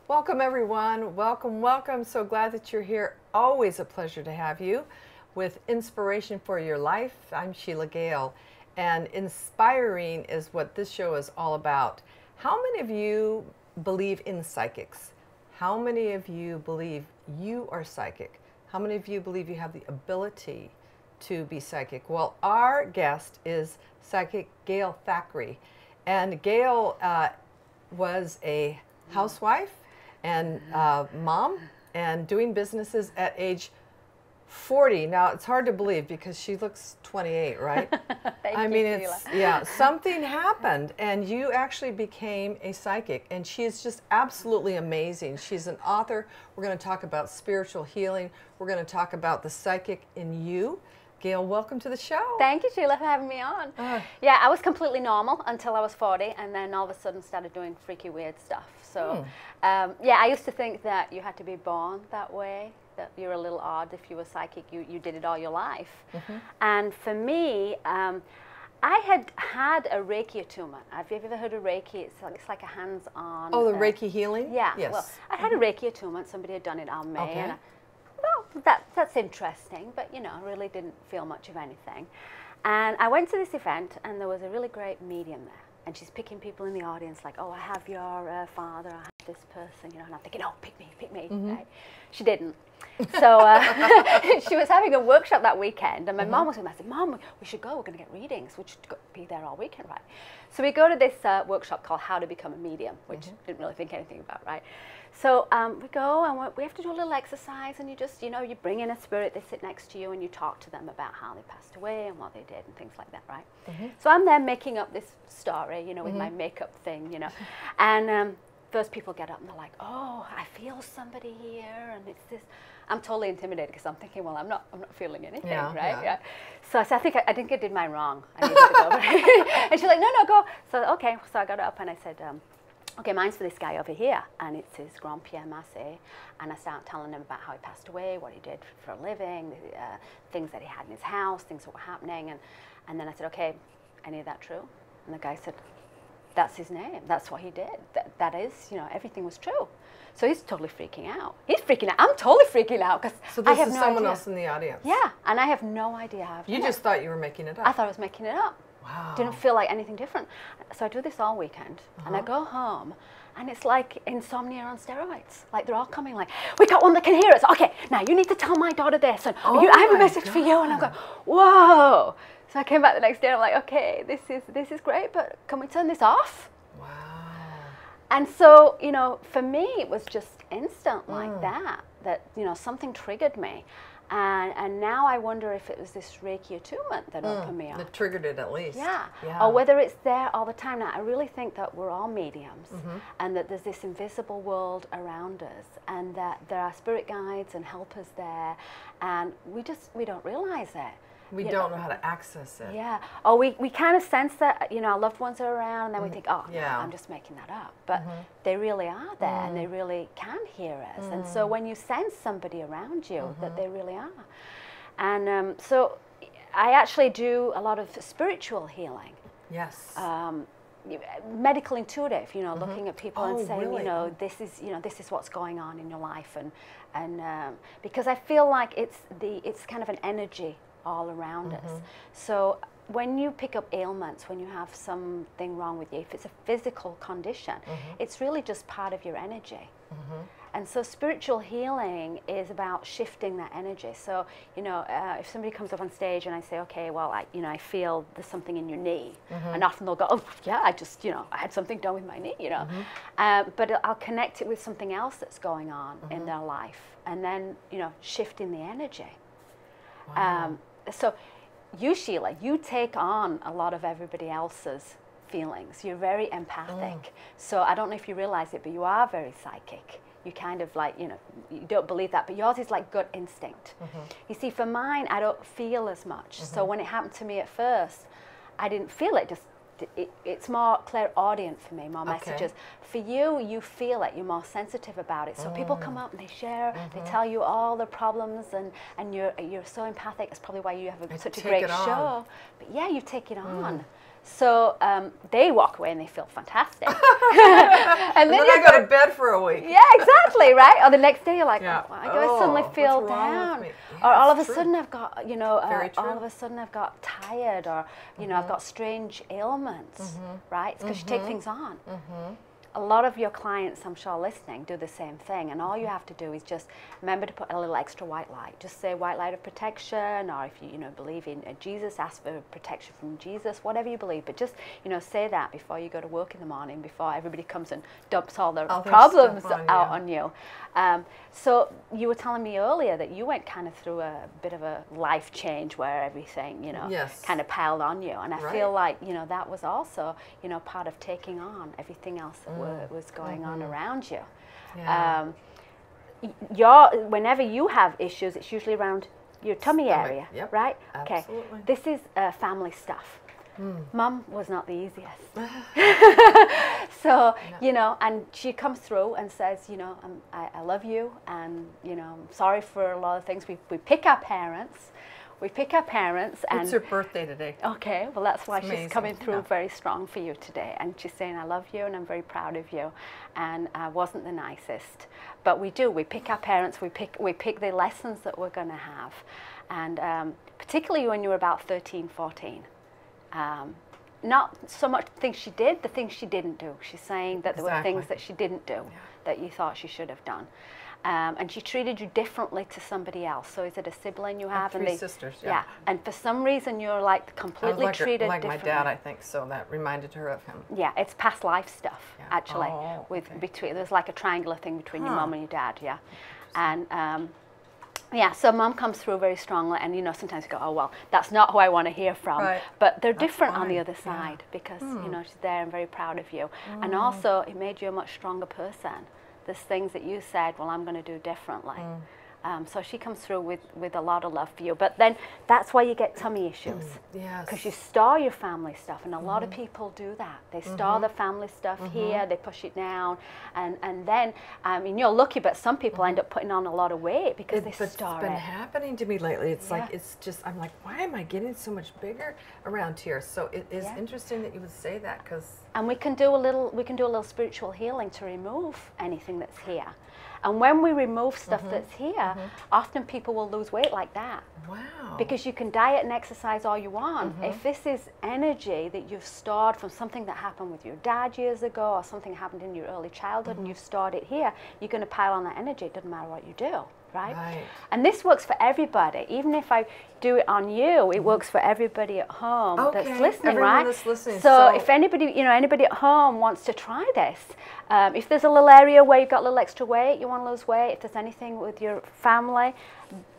Welcome everyone, welcome, welcome. So glad that you're here. Always a pleasure to have you with Inspiration for Your Life. I'm Sheila Gail, and inspiring is what this show is all about. How many of you believe in psychics? How many of you believe you are psychic? How many of you believe you have the ability to be psychic? Well, our guest is psychic Gail Thackray, and Gail was a housewife and mom, and doing businesses at age 40. Now, it's hard to believe because she looks 28, right? I mean, it's, yeah, something happened, and you actually became a psychic, and she is just absolutely amazing. She's an author. We're going to talk about spiritual healing. We're going to talk about the psychic in you. Gail, welcome to the show. Thank you, Sheila, for having me on. Yeah, I was completely normal until I was 40, and then all of a sudden started doing freaky, weird stuff. So, yeah, I used to think that you had to be born that way, that you're a little odd if you were psychic, you did it all your life. And for me, I had a Reiki attunement. Have you ever heard of Reiki? It's like a hands-on. Oh, the Reiki healing? Yeah. Yes. Well, I had a Reiki attunement. Somebody had done it on me. Okay. And well, that's interesting, but you know, I really didn't feel much of anything. And I went to this event, and there was a really great medium there. And she's picking people in the audience, like, oh, I have your father, I have this person, you know, and I'm thinking, oh, pick me, right? She didn't. So she was having a workshop that weekend, and my mom was with me. I said, Mom, we should go, we're going to get readings, we should be there all weekend, right? So we go to this workshop called How to Become a Medium, which didn't really think anything about, right? So we go, and we have to do a little exercise, and you just, you know, you bring in a spirit, they sit next to you, and you talk to them about how they passed away and what they did and things like that, right? So I'm there making up this story, you know, with my makeup thing, you know, and first people get up and they're like, oh, I feel somebody here, and it's this. I'm totally intimidated because I'm thinking, well, I'm not feeling anything, right? Yeah. So I said, I think I did mine wrong. I needed to go. And she's like, no, go. So okay, so I got up and I said, okay, mine's for this guy over here, and it's his Grand-Père Massé, and I started telling him about how he passed away, what he did for a living, things that he had in his house, things that were happening, and then I said, okay, any of that true? And the guy said, that's his name, that's what he did, that is, you know, everything was true. So he's totally freaking out. He's freaking out. I'm totally freaking out because I have no idea. So this is someone else in the audience? Yeah, and I have no idea how. You just thought you were making it up. I thought I was making it up. Wow. Didn't feel like anything different. So I do this all weekend, and I go home, and it's like insomnia on steroids. Like they're all coming like, we got one that can hear us. Okay, now you need to tell my daughter this, and I have a message for you. And I'm going, whoa. So I came back the next day, and I'm like, okay, this is great, but can we turn this off? Wow. And so, you know, for me, it was just instant like that, you know, something triggered me. And now I wonder if it was this Reiki attunement that opened me up. That triggered it at least. Yeah. Or whether it's there all the time. Now, I really think that we're all mediums, and that there's this invisible world around us, and that there are spirit guides and helpers there, and we don't realize it. We don't know how to access it. Yeah. Or we kind of sense that, you know, our loved ones are around, and then we think, oh, yeah, I'm just making that up. But they really are there, and they really can hear us. And so when you sense somebody around you, that they really are. And so I actually do a lot of spiritual healing. Yes. Medical intuitive, you know, looking at people and saying, really? This is what's going on in your life, and because I feel like it's kind of an energy all around us. So when you pick up ailments, when you have something wrong with you, if it's a physical condition, it's really just part of your energy. And so spiritual healing is about shifting that energy. So, you know, if somebody comes up on stage and I say, okay, well, I feel there's something in your knee, and often they'll go, oh, yeah, I had something done with my knee, you know. But I'll connect it with something else that's going on in their life, and then, you know, shifting the energy. Wow. So you, Sheila, you take on a lot of everybody else's feelings. You're very empathic. So I don't know if you realize it, but you are very psychic. You kind of like, you know, you don't believe that, but yours is like gut instinct. You see, for mine, I don't feel as much. So when it happened to me at first, I didn't feel it, just it's more clairaudient for me, more messages. For you, you feel it, you're more sensitive about it. So people come up and they share, they tell you all their problems, and you're so empathic. That's probably why you have such a great show. But yeah, you take it on. So they walk away and they feel fantastic. and then I go to bed for a week. Yeah, exactly, right? Or the next day you're like, oh, I suddenly feel down. Or all of a sudden I've got, you know, all of a sudden I've got tired, or, you know, I've got strange ailments, right? It's because you take things on. A lot of your clients, I'm sure listening, do the same thing, and all you have to do is just remember to put a little extra white light. Just say white light of protection, or if you believe in Jesus, ask for protection from Jesus, whatever you believe. But just say that before you go to work in the morning, before everybody comes and dumps all their problems out on you. So you were telling me earlier that you went kind of through a bit of a life change where everything, kind of piled on you, and I feel like that was also part of taking on everything else that was going on around you. Whenever you have issues, it's usually around your tummy area, right? Absolutely. Okay, this is family stuff. Mum was not the easiest. So, and she comes through and says, I love you, and, I'm sorry for a lot of things. We pick our parents. And it's her birthday today. Okay, well, that's why she's coming through very strong for you today. And she's saying, I love you and I'm very proud of you. And I wasn't the nicest. But we pick our parents, we pick the lessons that we're going to have. And particularly when you're about 13, 14. Not so much the things she did, the things she didn't do. She's saying that there were things that she didn't do that you thought she should have done. And she treated you differently to somebody else. So is it a sibling you have? Three sisters, yeah. And for some reason you're like completely treated differently. Like my dad, I think, so that reminded her of him. Yeah, it's past life stuff, actually. There's like a triangular thing between your mum and your dad, And so mum comes through very strongly, and sometimes you go, oh well, that's not who I want to hear from. Right. But they're different on the other side because she's there and very proud of you. And also it made you a much stronger person. There's things that you said, well, I'm going to do differently. So she comes through with a lot of love for you. But then that's why you get tummy issues. Yes. Because you store your family stuff. And a lot of people do that. They store the family stuff here, they push it down. And then, I mean, you're lucky, but some people end up putting on a lot of weight because they store it. It's been happening to me lately. It's like, it's just, I'm like, why am I getting so much bigger around here? So it is interesting that you would say that, because... And we can do a little spiritual healing to remove anything that's here. And when we remove stuff that's here, often people will lose weight like that. Wow. Because you can diet and exercise all you want. If this is energy that you've stored from something that happened with your dad years ago, or something happened in your early childhood and you've stored it here, you're going to pile on that energy. It doesn't matter what you do. Right? And this works for everybody. Even if I do it on you, it works for everybody at home that's listening, everyone that's listening. So if anybody, anybody at home wants to try this, if there's a little area where you've got a little extra weight, you want to lose weight, if there's anything with your family,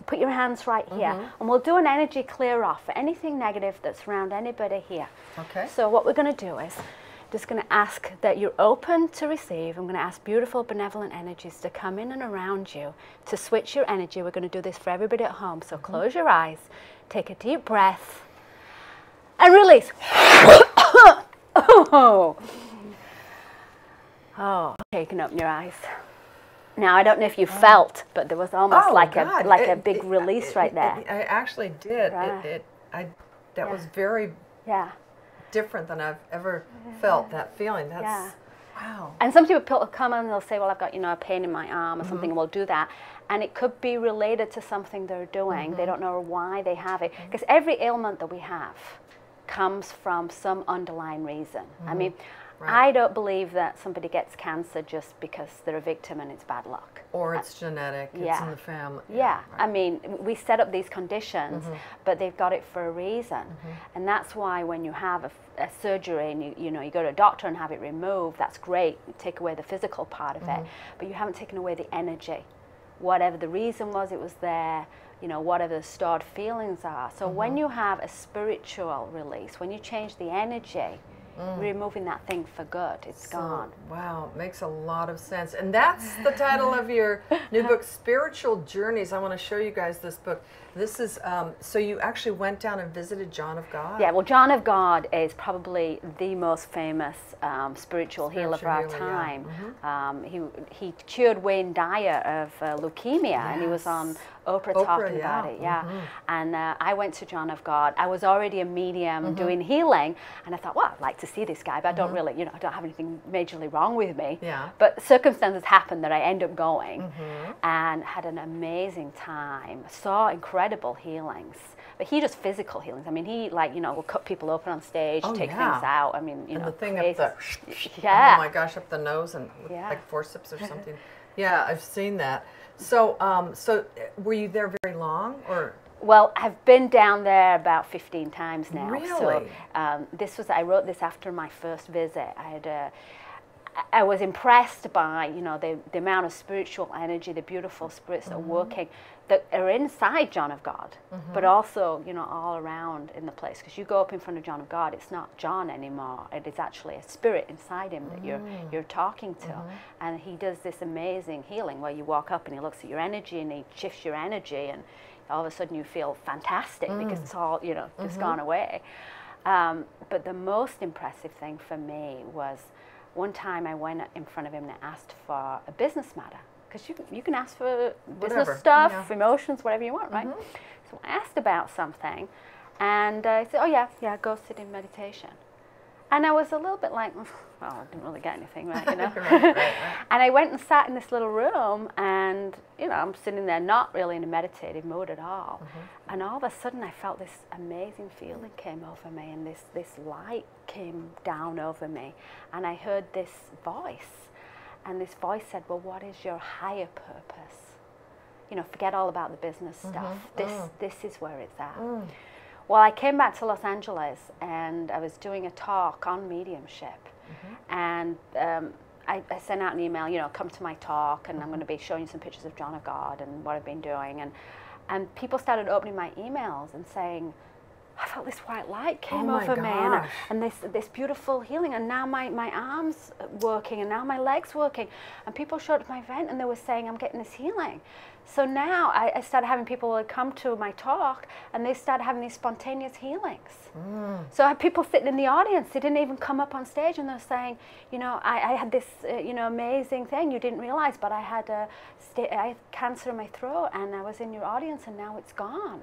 put your hands right here, and we'll do an energy clear off for anything negative that's around anybody here. Okay. So what we're going to do is just going to ask that you're open to receive. I'm going to ask beautiful, benevolent energies to come in and around you, to switch your energy. We're going to do this for everybody at home. So close your eyes, take a deep breath, and release. Taking up your eyes. Now, I don't know if you felt, but there was almost a big release right there. I actually did. Right. That was very... different than I've ever felt that feeling. That's wow. And some people come in and they'll say, well, I've got a pain in my arm or something, and we'll do that. And it could be related to something they're doing. They don't know why they have it. Because every ailment that we have comes from some underlying reason. I mean, I don't believe that somebody gets cancer just because they're a victim and it's bad luck. Or it's genetic, it's in the family. Right. I mean, we set up these conditions, but they've got it for a reason. And that's why when you have a surgery and you go to a doctor and have it removed, that's great. You take away the physical part of it, but you haven't taken away the energy. Whatever the reason was, it was there. Whatever the stored feelings are. So when you have a spiritual release, when you change the energy, removing that thing for good. It's gone. Wow, makes a lot of sense. And that's the title of your new book, Spiritual Journeys. I want to show you guys this book. This is, so you actually went down and visited John of God? Yeah, well, John of God is probably the most famous spiritual healer of our time. Yeah. He cured Wayne Dyer of leukemia, and he was on Oprah talking about it. Yeah, and I went to John of God. I was already a medium doing healing, and I thought, well, I'd like to see this guy, but I don't really, you know, I don't have anything majorly wrong with me. Yeah. But circumstances happened that I ended up going and had an amazing time. Saw incredible healings. But he does physical healings. I mean, he, like, you know, will cut people open on stage, take things out. I mean, you know, the thing up the, oh my gosh, up the nose and with, like forceps or something. Yeah, I've seen that. So, so were you there very long, or? Well, I've been down there about 15 times now. Really? So, I wrote this after my first visit. I was impressed by, you know, the amount of spiritual energy, the beautiful spirits that are working, that are inside John of God, but also, you know, all around in the place. Because you go up in front of John of God, it's not John anymore. It is actually a spirit inside him that you're talking to. And he does this amazing healing where you walk up and he looks at your energy and he shifts your energy, and all of a sudden you feel fantastic because it's all, you know, just gone away. But the most impressive thing for me was one time I went in front of him and I asked for a business matter. Because you can ask for business stuff, emotions, whatever you want, right? So I asked about something, and he said, oh yeah, go sit in meditation. And I was a little bit like, well, I didn't really get anything, right, you know? right. And I went and sat in this little room, and, you know, I'm sitting there not really in a meditative mood at all. And all of a sudden I felt this amazing feeling came over me, and this light came down over me. And I heard this voice. And this voice said, well, what is your higher purpose? You know, forget all about the business stuff. This is where it's at. Well, I came back to Los Angeles, and I was doing a talk on mediumship. And I sent out an email, you know, come to my talk, and I'm going to be showing you some pictures of John of God and what I've been doing. And people started opening my emails and saying, I felt this white light came over me, and this beautiful healing, and now my arms working, and now my legs working. And people showed up at my event, and they were saying, I'm getting this healing. So now I started having people come to my talk, and they started having these spontaneous healings. So I had people sitting in the audience. They didn't even come up on stage, and they're saying, you know, I had this, you know, amazing thing you didn't realize, but I had cancer in my throat, and I was in your audience, and now it's gone.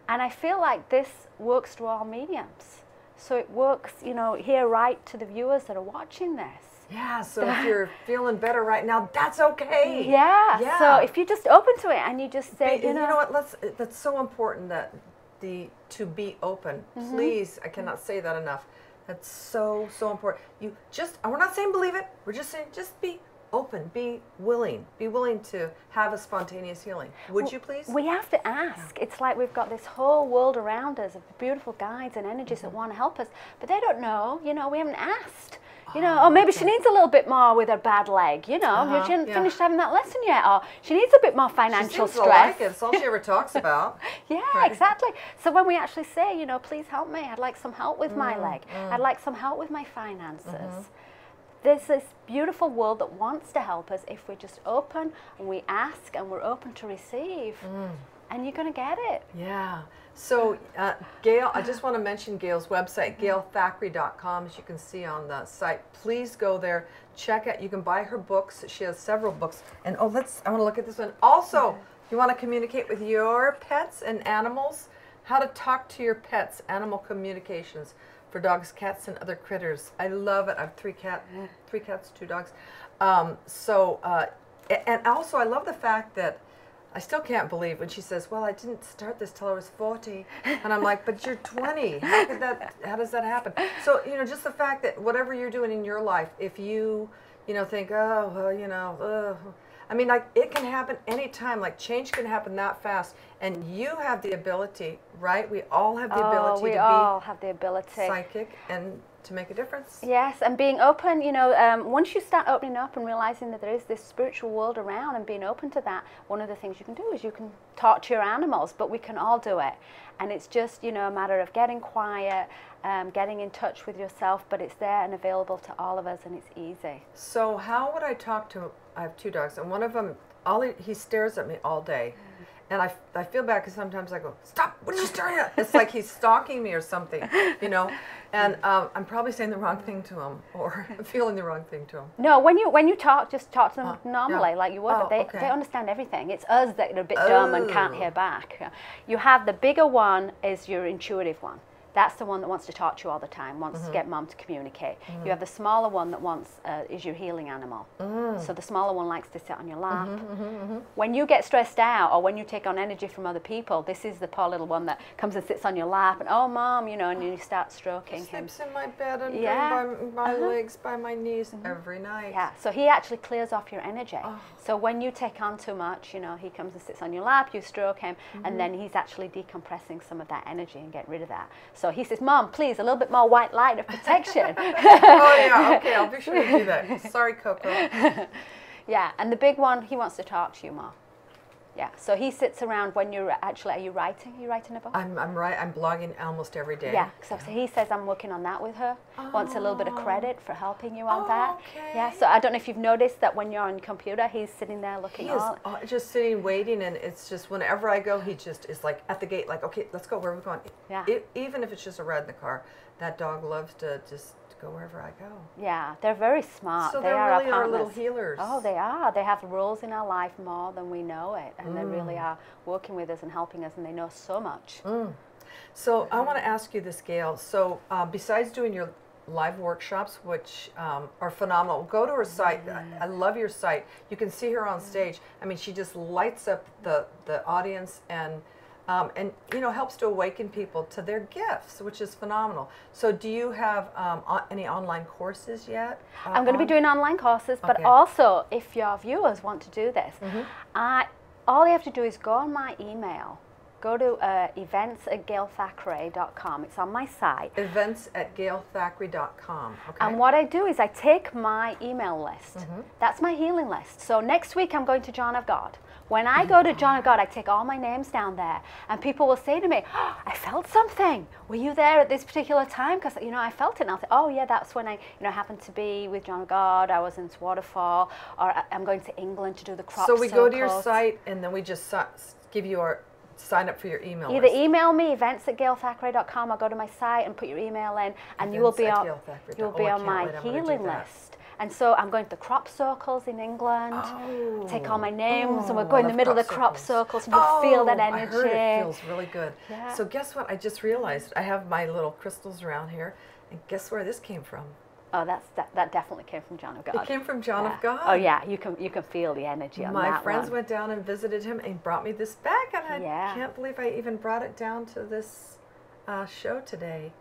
And I feel like this works through all mediums. So it works, you know, here right to the viewers that are watching this. Yeah, so if you're feeling better right now, that's okay. Yeah. So if you're just open to it and you just say, you know what, that's so important, that to be open. Please, I cannot say that enough. That's so important. We're not saying believe it, we're just saying just be open, be willing to have a spontaneous healing. Would you please? We have to ask. It's like we've got this whole world around us of beautiful guides and energies that want to help us, but they don't know, you know, we haven't asked. You know, or maybe she needs a little bit more with her bad leg, you know, she hasn't finished having that lesson yet, or she needs a bit more financial stress. Like it. It's all she ever talks about. Exactly. So when we actually say, you know, please help me, I'd like some help with my leg, I'd like some help with my finances. There's this beautiful world that wants to help us if we're just open and we ask and we're open to receive. And you're going to get it. Yeah. So, Gail, I just want to mention Gail's website, gailthackray.com, as you can see on the site. Please go there, check it. You can buy her books. She has several books. And I want to look at this one. Also, if you want to communicate with your pets and animals, how to talk to your pets, animal communications for dogs, cats, and other critters. I love it. I have 3 cats, 2 dogs. And also I love the fact that I still can't believe when she says, well, I didn't start this till I was 40. And I'm like, but you're 20. How does that happen? So, you know, just the fact that whatever you're doing in your life, if you think, oh, well, you know, I mean, like, it can happen anytime. Like, change can happen that fast. And you have the ability, right? We all have the ability to be all have the ability. Psychic and to make a difference. Yes, and being open, you know, once you start opening up and realizing that there is this spiritual world around and being open to that, one of the things you can do is you can talk to your animals, but we can all do it. And it's just, you know, a matter of getting quiet, getting in touch with yourself, but it's there and available to all of us, and it's easy. So how would I talk to, I have 2 dogs, and one of them, he stares at me all day. And I feel bad because sometimes I go, stop, what are you staring at? It's like he's stalking me or something, you know. And I'm probably saying the wrong thing to him, or feeling the wrong thing to him. No, when you talk, just talk to them normally, yeah. like you would. Oh, They understand everything. It's us that are a bit dumb and can't hear back. You have the bigger one is your intuitive one. That's the one that wants to talk to you all the time, wants to get mom to communicate. You have the smaller one that wants, is your healing animal. So the smaller one likes to sit on your lap. When you get stressed out or when you take on energy from other people, this is the poor little one that comes and sits on your lap and, oh, mom, you know, and you start stroking him. Sleeps in my bed and by my legs, by my knees every night. Yeah, so he actually clears off your energy. So when you take on too much, you know, he comes and sits on your lap, you stroke him, and then he's actually decompressing some of that energy and get rid of that. So he says, Mom, please, a little bit more white light of protection. Oh, yeah, okay, I'll be sure to do that. Sorry, Coco. Yeah, and the big one, he wants to talk to you more. Yeah, so he sits around when you're actually, are you writing? Are you writing a book? I'm blogging almost every day. Yeah, so he says I'm working on that with her. Wants a little bit of credit for helping you on that. Okay. Yeah, so I don't know if you've noticed that when you're on computer, he's sitting there looking He is just sitting, waiting, and it's just whenever I go, he just is like at the gate, like, okay, let's go, where are we going? Yeah. Even if it's just a ride in the car, that dog loves to just go wherever I go. Yeah, they're very smart. So they they are really our are little partners. healers. Oh, they are. They have roles in our life more than we know it, and they really are working with us and helping us, and they know so much. So I want to ask you this, Gail. So besides doing your live workshops, which are phenomenal, go to her site. I love your site. You can see her on stage. I mean, she just lights up the audience and you know, helps to awaken people to their gifts, which is phenomenal. So do you have any online courses yet? I'm going to be doing online courses, but also if your viewers want to do this, all you have to do is go on my email. Go to events@gailthackray.com. It's on my site. Events@gailthackray.com. Okay. And what I do is I take my email list. That's my healing list. So next week I'm going to John of God. When I go to John of God, I take all my names down there, and people will say to me, oh, I felt something. Were you there at this particular time? Because, you know, I felt it. And I'll say, oh, yeah, that's when I, you know, happened to be with John of God. I was in Waterfall, or I'm going to England to do the crop So we circles. go to your site, and then we just give you our sign up for your email Either list. email me, events@gailthackray.com, or go to my site and put your email in, and you will be on my healing list. And so I'm going to the crop circles in England, take all my names, and we're going in the middle of the crop circles, and you'll feel that energy. I heard it feels really good. Yeah. So guess what? I just realized I have my little crystals around here, and guess where this came from? Oh, that definitely came from John of God. It came from John of God. Oh yeah, you can feel the energy on that one. My friends went down and visited him and brought me this bag, and I can't believe I even brought it down to this show today.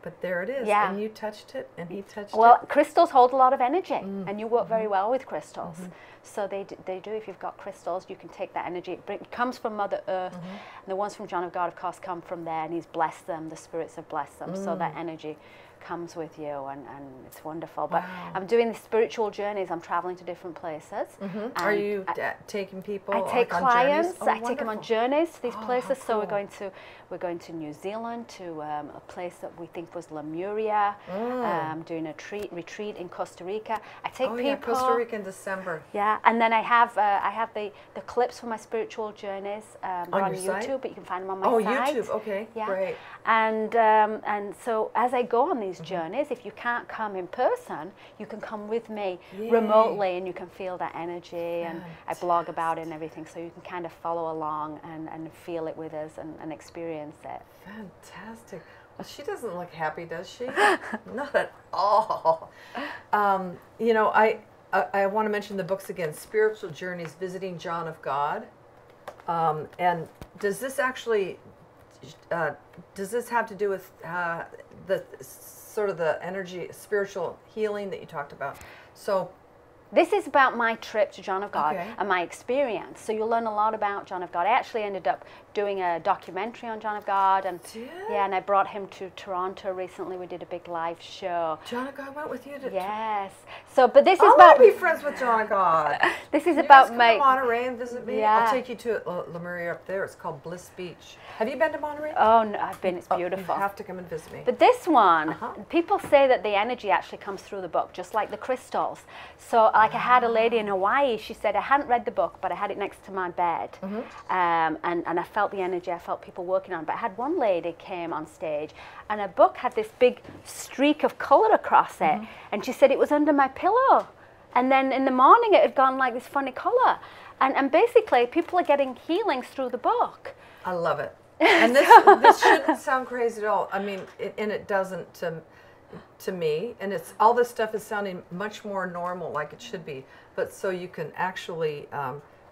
But there it is, and you touched it, and he touched it. Well, crystals hold a lot of energy, and you work very well with crystals. So they do. If you've got crystals, you can take that energy. It comes from Mother Earth, and the ones from John of God, of course, come from there, and he's blessed them. The spirits have blessed them, so that energy comes with you, and it's wonderful. But I'm doing the spiritual journeys. I'm traveling to different places. Are you taking people? I take clients. I take them on journeys to these places. Cool. So we're going to New Zealand, to a place that we think was Lemuria. Doing a retreat in Costa Rica. I take people. Yeah, Costa Rica in December. Yeah, and then I have the clips for my spiritual journeys on YouTube, site? but you can find them on my site. YouTube. Okay, great. And so as I go on these journeys, if you can't come in person, you can come with me remotely, and you can feel that energy. And I blog about it and everything, so you can kind of follow along and feel it with us and experience it. Fantastic. Well, she doesn't look happy, does she? Not at all. You know, I want to mention the books again, Spiritual Journeys, Visiting John of God. And does this actually, does this have to do with the sort of the energy, spiritual healing that you talked about? So This is about my trip to John of God Okay. and my experience. So you'll learn a lot about John of God. I actually ended up doing a documentary on John of God, and yeah, and I brought him to Toronto recently. We did a big live show. John of God went with you to... Yes. So, but this is I about... want to be friends with John of God. This is You about guys come my... to Monterey and visit me. Yeah. I'll take you to Lemuria up there. It's called Bliss Beach. Have you been to Monterey? Oh, no, I've been. It's beautiful. You have to come and visit me. But this one, people say that the energy actually comes through the book, just like the crystals. So, like I had a lady in Hawaii, she said, I hadn't read the book, but I had it next to my bed. And I felt the energy, I felt people working on it. But I had one lady came on stage, and her book had this big streak of colour across it. And she said it was under my pillow. And then in the morning, it had gone like this funny colour. And basically, people are getting healings through the book. I love it. And this shouldn't sound crazy at all. I mean, it doesn't to me. And it's all this stuff is sounding much more normal, like it should be. But so you can actually,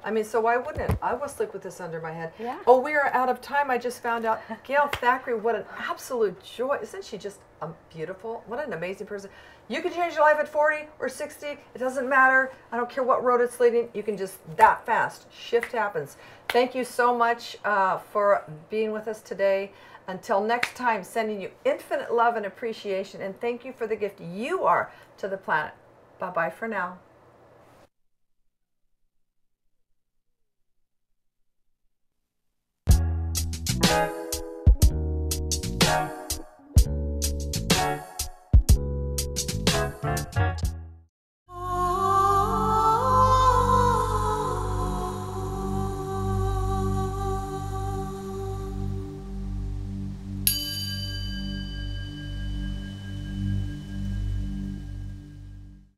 I mean, so why wouldn't it? I will sleep with this under my head. Yeah. Oh, we are out of time. I just found out. Gail Thackray, what an absolute joy. Isn't she just beautiful? What an amazing person. You can change your life at 40 or 60. It doesn't matter. I don't care what road it's leading. You can just that fast. Shift happens. Thank you so much for being with us today. Until next time, sending you infinite love and appreciation. And thank you for the gift you are to the planet. Bye-bye for now.